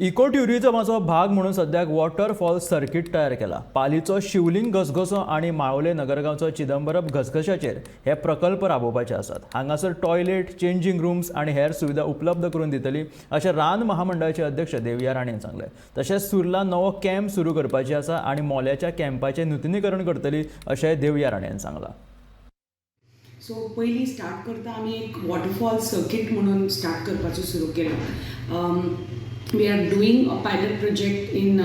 Eco ट्युरिझमाचो भाग म्हणून सद्याक वॉटरफॉल सर्कीट तयार केला. पालीचो शिवलिंग घसघसो आणि माळोले नगरगावचो चिदंबरम घसघशाचेर हे प्रकल्प राबोवपाचे आसात. हांगासर टॉयलेट, चेंजिंग रूम्स आणि हेर सुविधा उपलब्ध करून दितली अशें रान महामंडळाचे अध्यक्ष देविया राणेन सांगले. तशेंच सुर्ला नवो कॅम्प सुरू करपाची आसा आणि मोल्याच्या कॅम्पाचें नूतनीकरण करतली अशें देविया राणेन सांगलां. सो पयलीं स्टार्ट करता आमी एक वॉटरफॉल सर्कीट म्हणून स्टार्ट करपाचो सुरू केलो. We are doing a pilot project in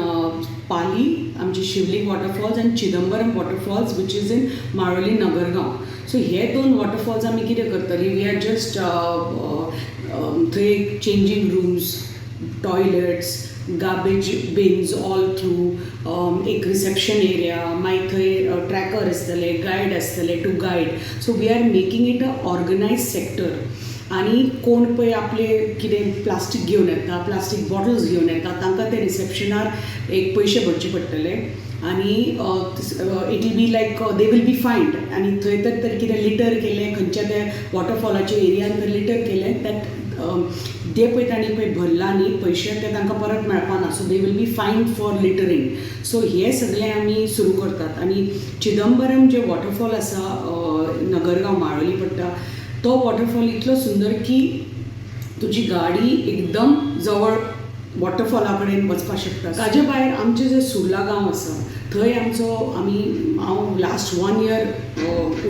Pali, आमचे शिवलिंग वॉटरफॉल्स आनी Chidambaram waterfalls which is in Maloli Nagargaon. So हे दोन वॉटरफॉल्स आमी कितें करतली, वी आर जस्ट थंय changing rooms, toilets, garbage bins all through, एक रिसेप्शन एरिया, मागीर थंय ट्रॅकर आसतले, गायड आसतले to guide. So we are making it a organise sector. आणि कोण पळय आपले कितें प्लास्टीक घेवन येता, प्लास्टीक बॉटल्स घेवन येता, तांकां ते रिसेप्शनार एक पयशे भरचे पडटले आनी it will be like they will be fined. आनी थंय तर कितें लिटर केलें खंयच्या त्या वॉटरफॉलाच्या एरियान तर लिटर केलें दॅट ते पळय तांणी पळय भरला न्ही पयशे ते तांकां परत मेळपाना. So they will be fined for littering. सो हे सगळें आमी सुरू करतात. आनी चिदंबरम जे वॉटरफॉल आसा नगरगांव माळोली पडटा तो वॉटरफॉल इतलो सुंदर की तुजी गाडी एकदम जवळ वॉटरफॉला कडेन वचपाक शकता. ताजे भायर आमचें जे सुर्ला गांव आसा थंय हांव लास्ट 1 year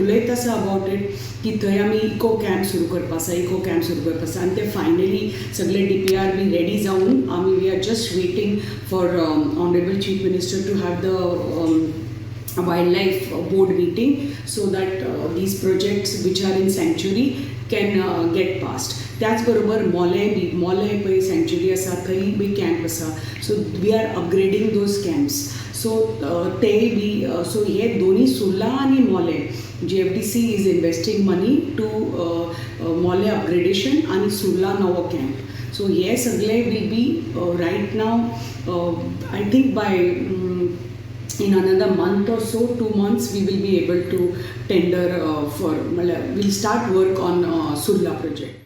उलयत आसा अबावट इट की थंय आमी इको कॅम्प सुरू करपा आसा आनी ते फायनली सगळे DPR बी रेडी जावन आमी we are just waiting for honourable chief minister to have the wildlife board meeting so that these projects which are in sanctuary can get passed. त्याच बरोबर मोले पळय सँच्युरी आसा थंय बी कॅम्प आसा. So we are upgrading those camps. So ते बी सो हे दोन्ही सुर्ला आनी Mollem GFDC is investing money to Mollem upgradation आनी सुर्ला नवो कॅम्प. सो हे सगळे will be right now I think by in another month or so, 2 months, we will be able to tender we'll start work on Surla project.